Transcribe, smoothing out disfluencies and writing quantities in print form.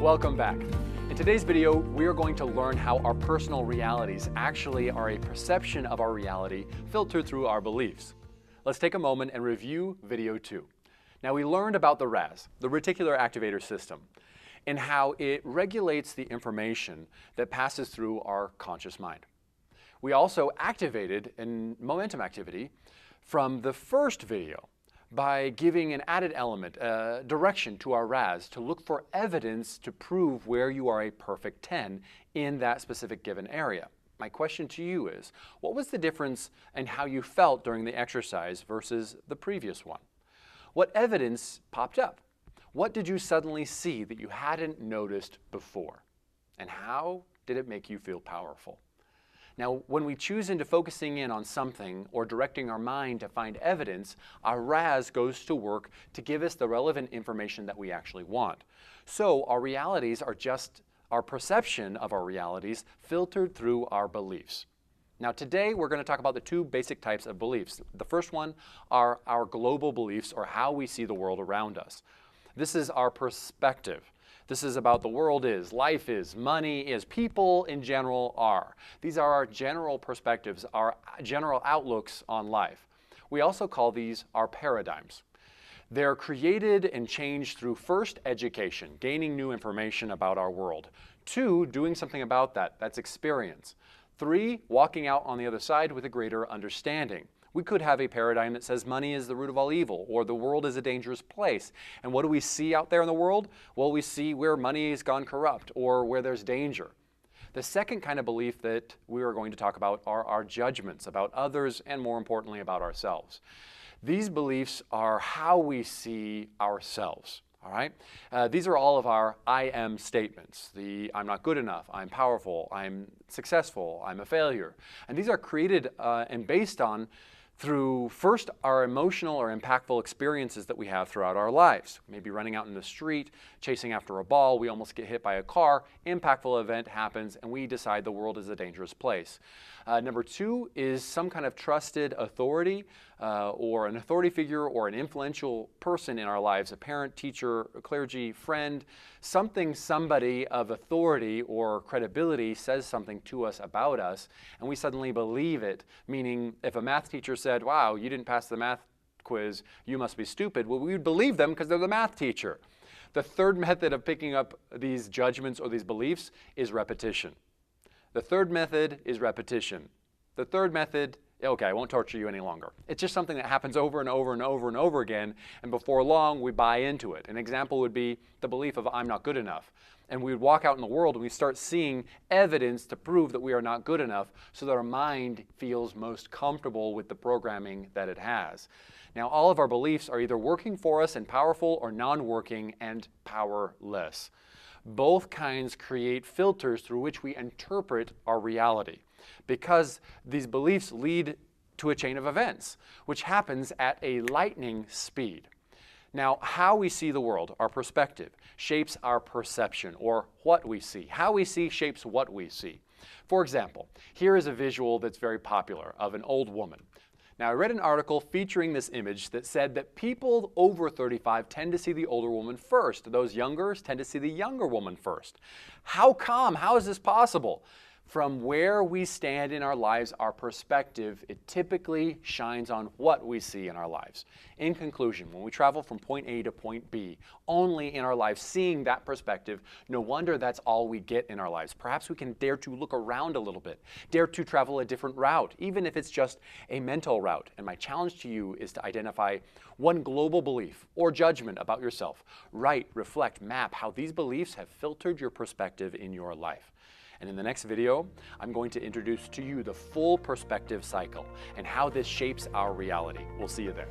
Welcome back. In today's video, we are going to learn how our personal realities actually are a perception of our reality filtered through our beliefs. Let's take a moment and review video 2. Now, we learned about the RAS, the reticular activator system, and how it regulates the information that passes through our conscious mind. We also activated in momentum activity from the first video by giving an added element, direction to our RAS to look for evidence to prove where you are a perfect 10 in that specific given area. My question to you is, what was the difference in how you felt during the exercise versus the previous one? What evidence popped up? What did you suddenly see that you hadn't noticed before? And how did it make you feel powerful? Now, when we choose into focusing in on something or directing our mind to find evidence, our RAS goes to work to give us the relevant information that we actually want. So our realities are just our perception of our realities filtered through our beliefs. Now, today we're going to talk about the two basic types of beliefs. The first one are our global beliefs, or how we see the world around us. This is our perspective. This is about the world is, life is, money is, people in general are. These are our general perspectives, our general outlooks on life. We also call these our paradigms. They're created and changed through first, education, gaining new information about our world. 2, doing something about that, that's experience. 3, walking out on the other side with a greater understanding. We could have a paradigm that says money is the root of all evil, or the world is a dangerous place. And what do we see out there in the world? Well, we see where money has gone corrupt, or where there's danger. The second kind of belief that we are going to talk about are our judgments about others, and more importantly, about ourselves. These beliefs are how we see ourselves. All right? These are all of our I am statements. The I'm not good enough, I'm powerful, I'm successful, I'm a failure. And these are created and based on through first our emotional or impactful experiences that we have throughout our lives. Maybe running out in the street, chasing after a ball, we almost get hit by a car, impactful event happens, and we decide the world is a dangerous place. Number 2 is some kind of trusted authority or an authority figure or an influential person in our lives, a parent, teacher, a clergy, friend, somebody of authority or credibility says something to us about us, and we suddenly believe it, meaning if a math teacher said, wow, you didn't pass the math quiz, you must be stupid, well, we would believe them because they're the math teacher. The third method of picking up these judgments or these beliefs is repetition. The third method is repetition. The third method, okay, I won't torture you any longer. It's just something that happens over and over and over and over again, and before long we buy into it. An example would be the belief of I'm not good enough. And we would walk out in the world and we start seeing evidence to prove that we are not good enough so that our mind feels most comfortable with the programming that it has. Now, all of our beliefs are either working for us and powerful or non-working and powerless. Both kinds create filters through which we interpret our reality, because these beliefs lead to a chain of events, which happens at a lightning speed. Now, how we see the world, our perspective, shapes our perception, or what we see. How we see shapes what we see. For example, here is a visual that's very popular of an old woman. Now, I read an article featuring this image that said that people over 35 tend to see the older woman first. Those younger tend to see the younger woman first. How come? How is this possible? From where we stand in our lives, our perspective, it typically shines on what we see in our lives. In conclusion, when we travel from point A to point B, only in our lives seeing that perspective, no wonder that's all we get in our lives. Perhaps we can dare to look around a little bit, dare to travel a different route, even if it's just a mental route. And my challenge to you is to identify one global belief or judgment about yourself. Write, reflect, map how these beliefs have filtered your perspective in your life. And in the next video, I'm going to introduce to you the full perspective cycle and how this shapes our reality. We'll see you there.